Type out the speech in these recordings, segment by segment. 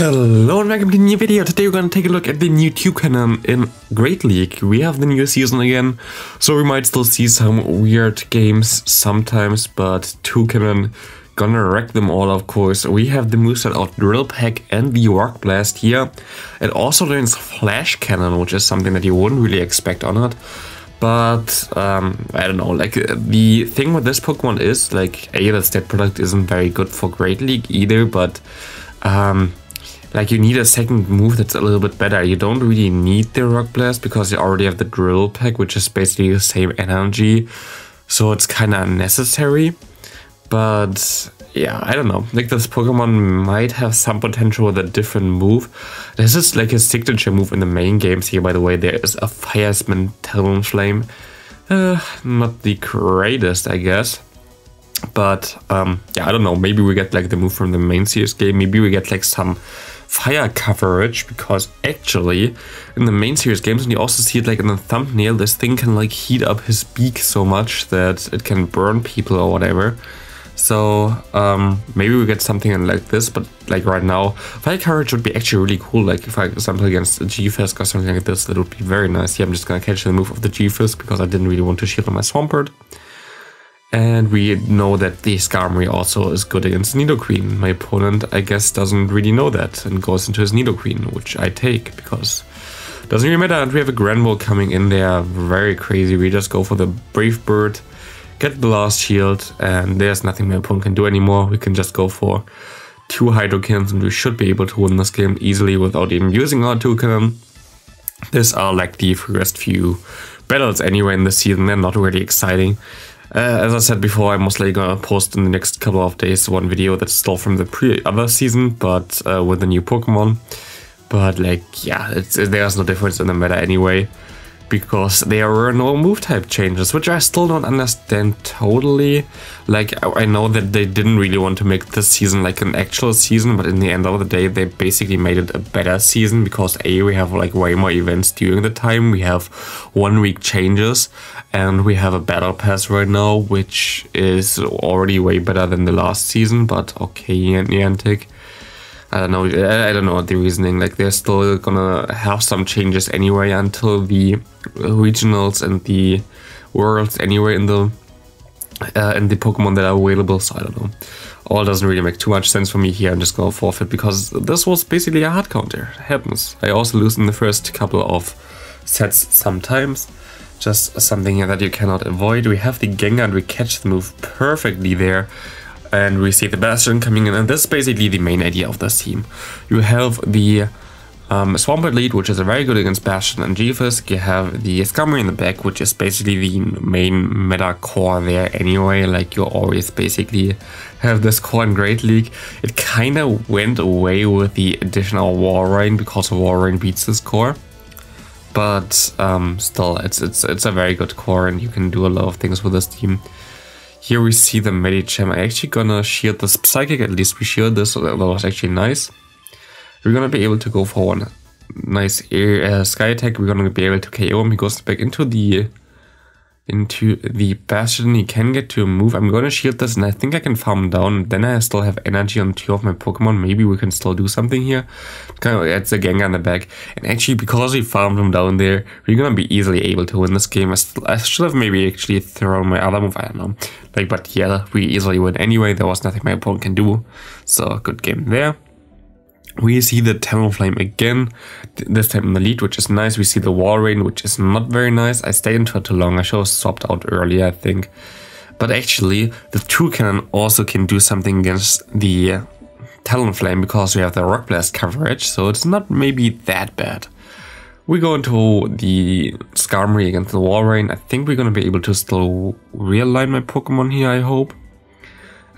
Hello and welcome to a new video. Today we're going to take a look at the new Toucannon in Great League. We have the new season again, so we might still see some weird games sometimes, but Toucannon gonna wreck them all, of course. We have the moveset of Drill Peck and the Rock Blast here. It also learns Flash Cannon, which is something that you wouldn't really expect on it. But, I don't know, like, the thing with this Pokemon is, like, the stat product isn't very good for Great League either, but, like, you need a second move that's a little bit better. You don't really need the Rock Blast because you already have the Drill Peck, which is basically the same energy. So it's kind of unnecessary. But yeah, I don't know. Like, this Pokemon might have some potential with a different move. This is like a signature move in the main games here, by the way. There is a Fireman Talonflame. Not the greatest, I guess. But yeah, I don't know. Maybe we get like the move from the main series game. Maybe we get like some fire coverage, because actually in the main series games, and you also see it like in the thumbnail, this thing can like heat up his beak so much that it can burn people or whatever. So maybe we get something like this, but like right now, fire coverage would be actually really cool. Like if I example against a G-Fisk or something like this, that would be very nice. Yeah, I'm just gonna catch the move of the G-Fisk because I didn't really want to shield on my Swampert. And we know that the Skarmory also is good against Nidoqueen. My opponent, I guess, doesn't really know that and goes into his Nidoqueen, which I take because it doesn't really matter. And we have a Granbull coming in there, very crazy. We just go for the Brave Bird, get the last shield, and there's nothing my opponent can do anymore. We can just go for 2 Hydrokins and we should be able to win this game easily without even using our Toucannon. These are like the first few battles anyway in the season. They're not really exciting. As I said before, I'm mostly gonna post in the next couple of days one video that's still from the other season, but with the new Pokemon. But like, yeah, there's no difference in the meta anyway, because there were no move type changes, which I still don't understand totally. Like, I know that they didn't really want to make this season like an actual season, but in the end of the day, they basically made it a better season because we have like way more events during the time. We have 1 week changes, and we have a battle pass right now, which is already way better than the last season. But okay, Niantic, I don't know what the reasoning. Like, they're still gonna have some changes anyway until the regionals and the worlds anyway in the Pokemon that are available. So I don't know. All doesn't really make too much sense for me here. I'm just gonna forfeit because this was basically a hard counter. It happens. I also lose in the first couple of sets sometimes. Just something that you cannot avoid. We have the Gengar and we catch the move perfectly there. And we see the Bastion coming in, and this is basically the main idea of this team. You have the Swampert lead, which is very good against Bastion and G-Fisk. You have the Skarmory in the back, which is basically the main meta core there anyway. Like, you always basically have this core in Great League. It kind of went away with the additional Walrein because Walrein beats this core. But still, it's a very good core, and you can do a lot of things with this team. Here we see the Medicham. I'm actually gonna shield this Psychic, at least we shield this, so that was actually nice. We're gonna be able to go for one nice Sky Attack. We're gonna be able to KO him. He goes back into the Bastion. He can get to a move. I'm gonna shield this, and I think I can farm him down. Then I still have energy on 2 of my Pokemon. Maybe we can still do something here. Kind of, it's a Gengar in the back. And actually, because we farmed him down there, we're gonna be easily able to win this game. I should have maybe actually thrown my other move. I don't know. Like, but yeah, we easily win anyway. There was nothing my opponent can do. So, good game there. We see the Talonflame again, this time in the lead, which is nice. We see the Walrein, which is not very nice. I stayed into it too long. I should have swapped out earlier, I think. But actually, the Toucannon also can do something against the Talonflame because we have the Rock Blast coverage, so it's not maybe that bad. We go into the Skarmory against the Walrein. I think we're going to be able to still realign my Pokemon here, I hope.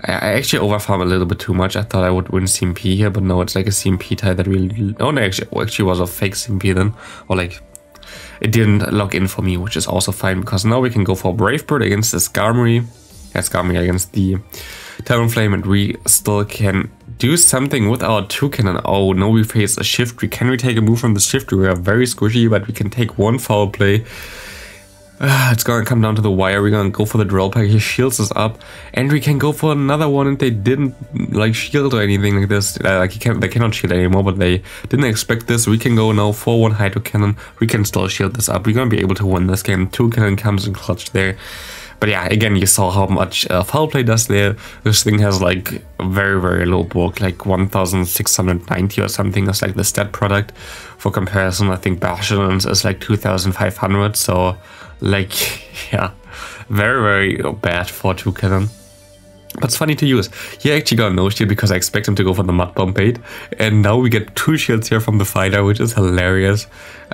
I actually overfarm a little bit too much. I thought I would win CMP here, but no, it's like a CMP type that really... Oh, no, actually was a fake CMP then. Or like, it didn't log in for me, which is also fine, because now we can go for Brave Bird against the Skarmory. Yeah, Skarmory against the Talonflame, and we still can do something with our Toucannon. Oh, no, we face a shift. Can we take a move from the shift? We are very squishy, but we can take one foul play. It's gonna come down to the wire. We're gonna go for the drill pack. He shields us up, and we can go for another one. And they didn't like shield or anything like this. Like they cannot shield anymore, but they didn't expect this. We can go now for one hydro cannon. We can still shield this up. We're gonna be able to win this game. Toucannon comes in clutch there. But yeah, again, you saw how much foul play does there. This thing has like very, very low bulk, like 1690 or something. That's like the stat product. For comparison, I think Bastion's is like 2500. So like, yeah, very, very bad for Toucannon. But it's funny to use. He actually got no shield because I expect him to go for the mud bomb bait. And now we get 2 shields here from the fighter, which is hilarious.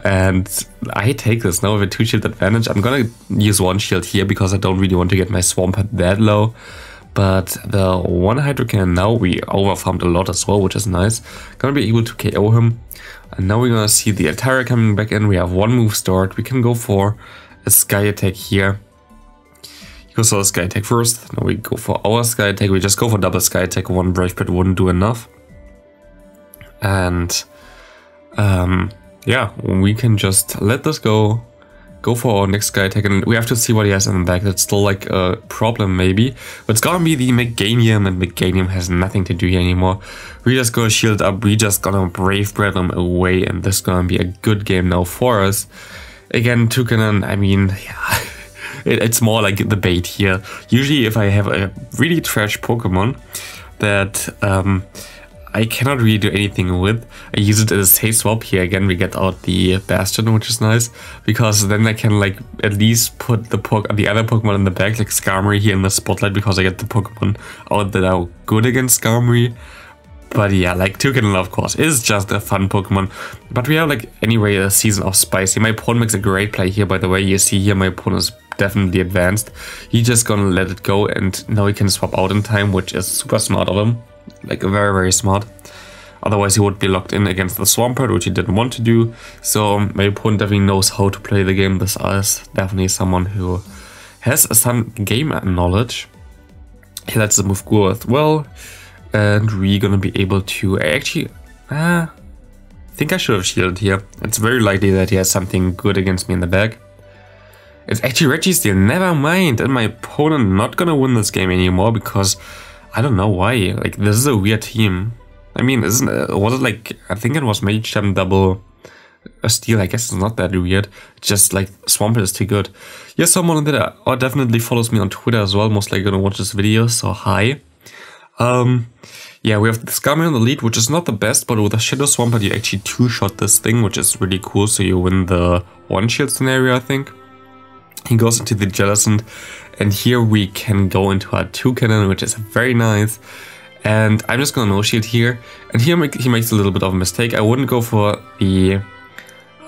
And I take this now with a 2 shield advantage. I'm gonna use 1 shield here because I don't really want to get my Swampert that low. But the 1 hydro cannon now, we overfarmed a lot as well, which is nice. Gonna be able to KO him. And now we're gonna see the Atara coming back in. We have 1 move stored. We can go for a Sky Attack here. He goes for the Sky Attack first. Now we go for our Sky Attack. We just go for double Sky Attack. 1 Brave Bird wouldn't do enough. And yeah, we can just let this go. Go for our next Sky Attack. And we have to see what he has in the back. That's still like a problem maybe. But it's gonna be the Meganium, and Meganium has nothing to do here anymore. We just gonna shield up. We just gonna Brave Bird him away. And this is gonna be a good game now for us. Again, Toucannon, I mean, yeah. It's more like the bait here. Usually if I have a really trash Pokemon that I cannot really do anything with, I use it as a safe swap. Here again we get out the Bastion, which is nice, because then I can like at least put the other Pokemon in the back, like Skarmory here in the spotlight, because I get the Pokemon out that are good against Skarmory. But yeah, like Toucannon of course is just a fun Pokemon. But we have like anyway a Season of Spicy. My opponent makes a great play here, by the way. You see here my opponent is definitely advanced. He's just gonna let it go, and now he can swap out in time, which is super smart of him. Like very, very smart. Otherwise he would be locked in against the Swampert, which he didn't want to do. So my opponent definitely knows how to play the game. This is definitely someone who has some game knowledge. He lets the move go as well. And we're gonna be able to actually, I think I should have shielded here. It's very likely that he has something good against me in the back. It's actually Registeel, never mind. And my opponent not gonna win this game anymore because I don't know why. Like, this is a weird team. I mean, was it like, I think it was Magicham double a Steel. I guess it's not that weird. It's just like Swampert is too good. Yes, someone that definitely follows me on Twitter as well. Most likely gonna watch this video, so hi. Yeah, we have the Skarmory on the lead, which is not the best, but with a Shadow Swampert you actually 2-shot this thing, which is really cool, so you win the 1-shield scenario, I think. He goes into the Jellicent, and here we can go into our Toucannon, which is very nice. And I'm just gonna no-shield here, and here he makes a little bit of a mistake. I wouldn't go for the,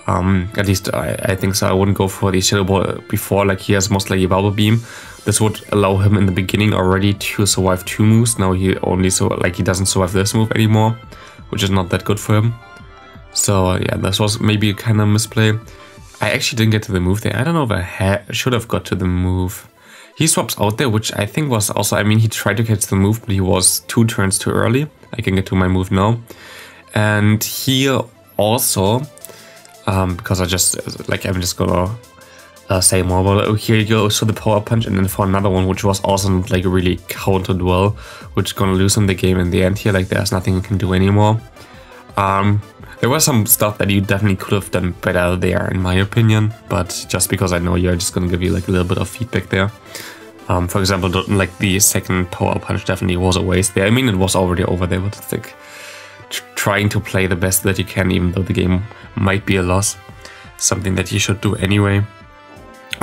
at least I think so, I wouldn't go for the Shadow Ball before, like he has most likely Bubble Beam. This would allow him in the beginning already to survive 2 moves. Now he only he doesn't survive this move anymore, which is not that good for him. So yeah, this was maybe a kind of misplay. I actually didn't get to the move there. I don't know if I should have got to the move. He swaps out there, which I think was also, I mean, he tried to catch the move, but he was 2 turns too early. I can get to my move now. And here also, because I'm just gonna say more about it. Here he goes for the Power Punch, and then for another one, which was also like really countered well, which is gonna lose him the game in the end here. Like, there's nothing you can do anymore. There was some stuff that you definitely could have done better there, in my opinion, but just because I know you, I'm just gonna give you like a little bit of feedback there. For example, like the second Power Punch definitely was a waste there. I mean, it was already over there, but it's like trying to play the best that you can, even though the game might be a loss. Something that you should do anyway.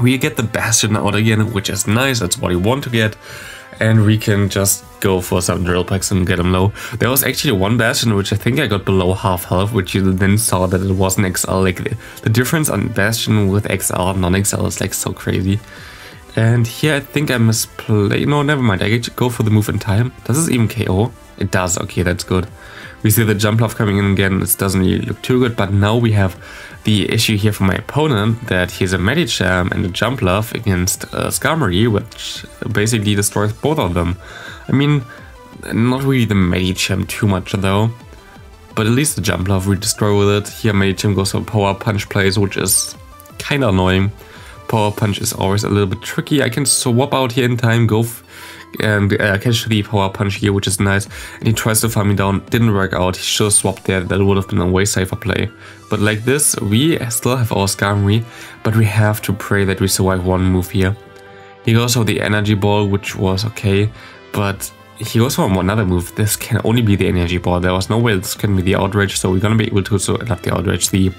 We get the Bastion out again, which is nice. That's what we want to get. And we can just go for some drill packs and get him low. There was actually one Bastion which I think I got below half health, which you then saw that it was an XL. Like the difference on Bastion with XL and non-XL is like so crazy. And here I think I misplayed. No, never mind. I get to go for the move in time. Does this even KO? It does. Okay, that's good. We see the Jump Love coming in again. This doesn't really look too good, but now we have the issue here for my opponent that he's a Medicham and a Jump Love against Skarmory, which basically destroys both of them. I mean, not really the Medicham too much though, but at least the Jump Love we destroy with it. Here Medicham goes for Power Punch plays, which is kind of annoying, Power Punch is always a little bit tricky. I can swap out here in time, go and catch the Power Punch here, which is nice. And he tries to farm me down, didn't work out. He should have swapped there, that would have been a way safer play. But like this, we still have our Skarmory, but we have to pray that we survive one move here. He goes for the Energy Ball, which was okay, but he goes for another move. This can only be the Energy Ball. There was no way this can be the Outrage, so we're gonna be able to, so not the Outrage, the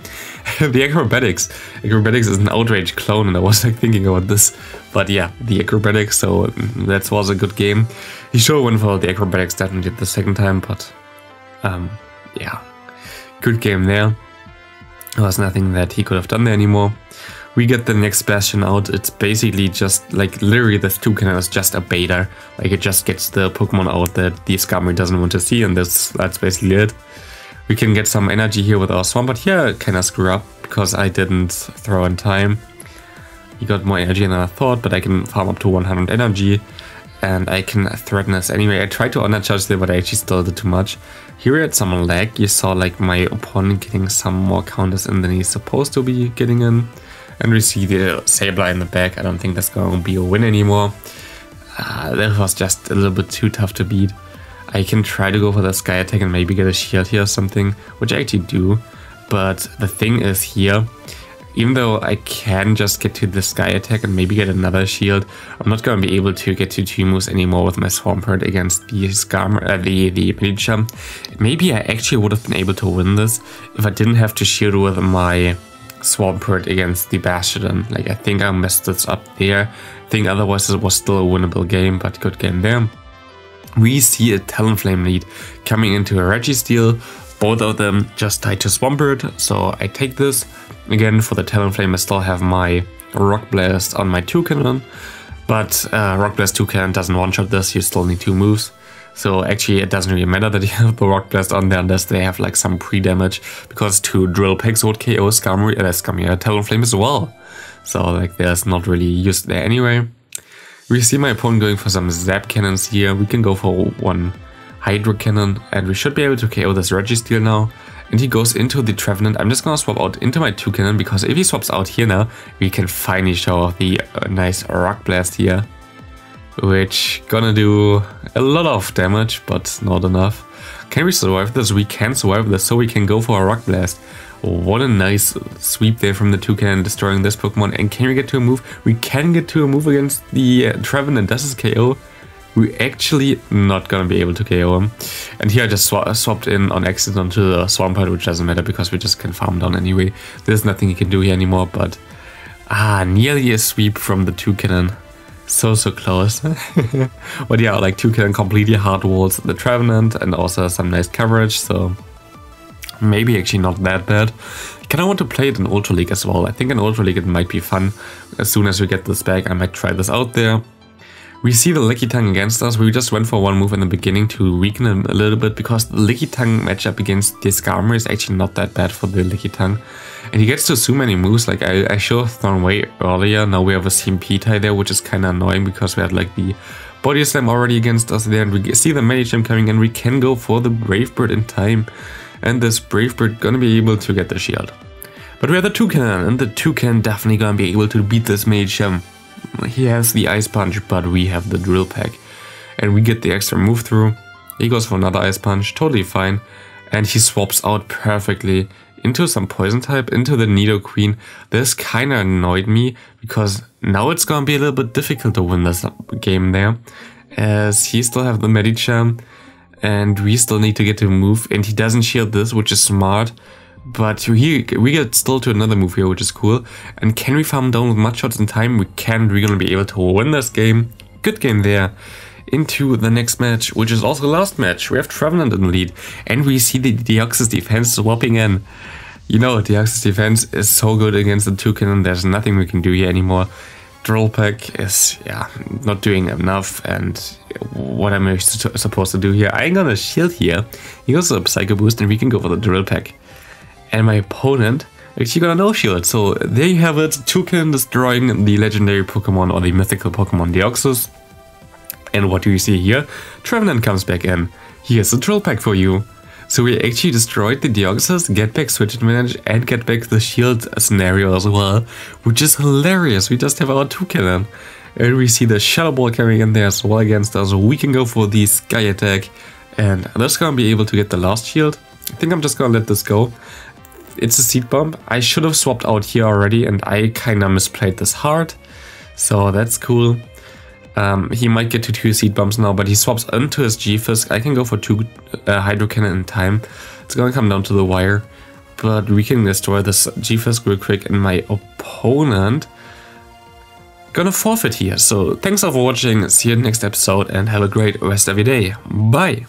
Acrobatics. Acrobatics is an Outrage clone, and I was like thinking about this. But yeah, the Acrobatics, so that was a good game. He sure went for the Acrobatics definitely the second time, but yeah, good game there. There was nothing that he could have done there anymore. We get the next Bastion out. It's basically just like literally this Toucannon is just a beta. Like it just gets the Pokemon out that the Skarmory doesn't want to see, and that's basically it. We can get some energy here with our Swampert here, kinda screw up because I didn't throw in time. He got more energy than I thought, but I can farm up to 100 energy and I can threaten us anyway. I tried to honor charge there, but I actually still did too much. Here we had some lag. You saw like my opponent getting some more counters in than he's supposed to be getting in. And we see the Sableye in the back. I don't think that's going to be a win anymore. That was just a little bit too tough to beat. I can try to go for the Sky Attack and maybe get a shield here or something, which I actually do. But the thing is here, even though I can just get to the Sky Attack and maybe get another shield, I'm not going to be able to get to 2 moves anymore with my Swampert against the the Medicham. Maybe I actually would have been able to win this if I didn't have to shield with my Swampert against the Bastion. Like, I think I messed this up there. I think otherwise it was still a winnable game, but good game there. We see a Talonflame lead coming into a Registeel. Both of them just tied to Swampert, so I take this. Again, for the Talonflame I still have my Rock Blast on my Toucannon, but Rock Blast Toucannon doesn't one-shot this, you still need 2 moves. So actually it doesn't really matter that you have the Rock Blast on there unless they have like some pre-damage, because 2 Drill Pecks would KO Skarmory and Talonflame as well. So like there's not really use there anyway. We see my opponent going for some Zap Cannons here. We can go for 1 Hydro Cannon and we should be able to KO this Registeel now. And he goes into the Trevenant. I'm just gonna swap out into my Toucannon, because if he swaps out here now, we can finally show off the nice Rock Blast here, which gonna do a lot of damage, but not enough. Can we survive this? We can survive this, so we can go for a Rock Blast. What a nice sweep there from the Toucannon, destroying this Pokemon. And can we get to a move? We can get to a move against the Trevenant. Does this KO? We're actually not gonna be able to KO him. And here I just swapped in on accident onto the Swampert, which doesn't matter because we just can farm down anyway. There's nothing he can do here anymore, but nearly a sweep from the Toucannon. So close. But yeah, like Toucannon completely hard walls the Trevenant and also some nice coverage, so maybe actually not that bad. Kind of want to play it in Ultra League as well. I think in Ultra League it might be fun. As soon as we get this back, I might try this out there. We see the Lickitung against us. We just went for 1 move in the beginning to weaken him a little bit, because the Lickitung matchup against the Skarmory is actually not that bad for the Lickitung. And he gets to so many moves. Like I should have thrown away earlier. Now we have a CMP tie there, which is kind of annoying because we had like the Body Slam already against us there. And we see the Medicham coming, and we can go for the Brave Bird in time. And this Brave Bird gonna be able to get the shield. But we have the Toucannon, and the Toucannon definitely gonna be able to beat this Medicham. He has the Ice Punch, but we have the Drill Peck. And we get the extra move through. He goes for another Ice Punch, totally fine. And he swaps out perfectly into some Poison type, into the Nidoqueen. This kinda annoyed me, because now it's gonna be a little bit difficult to win this game there, as he still have the Medicham, and we still need to get to a move, and he doesn't shield this, which is smart. But we get still to another move here, which is cool. And can we farm down with Mud Shots in time? We can. We're gonna be able to win this game. Good game there. Into the next match, which is also the last match. We have Trevenant in the lead, and we see the Deoxys defense swapping in. You know, Deoxys defense is so good against the Toucannon. There's nothing we can do here anymore. Drill Peck is, yeah, not doing enough. And what am I supposed to do here? I ain't gonna shield here. He goes to a Psycho Boost, and we can go for the Drill Peck. And my opponent actually got a no shield. So there you have it. Toucannon destroying the legendary Pokemon, or the mythical Pokemon Deoxys. And what do you see here? Trevenant comes back in. Here's a Drill Peck for you. So we actually destroyed the Deoxys, get back switch advantage, and get back the shield scenario as well, which is hilarious. We just have our Toucannon. And we see the Shadow Ball coming in there as well against us. We can go for the Sky Attack, and that's gonna be able to get the last shield. I think I'm just gonna let this go. It's a Seed Bomb. I should have swapped out here already, and I kinda misplayed this hard. So that's cool. He might get to 2 Seed Bombs now, but he swaps into his G-Fisk. I can go for 2 Hydro Cannon in time. It's gonna come down to the wire, but we can destroy this G-Fisk real quick, and my opponent gonna forfeit here. So thanks for watching, see you in the next episode, and have a great rest of your day. Bye!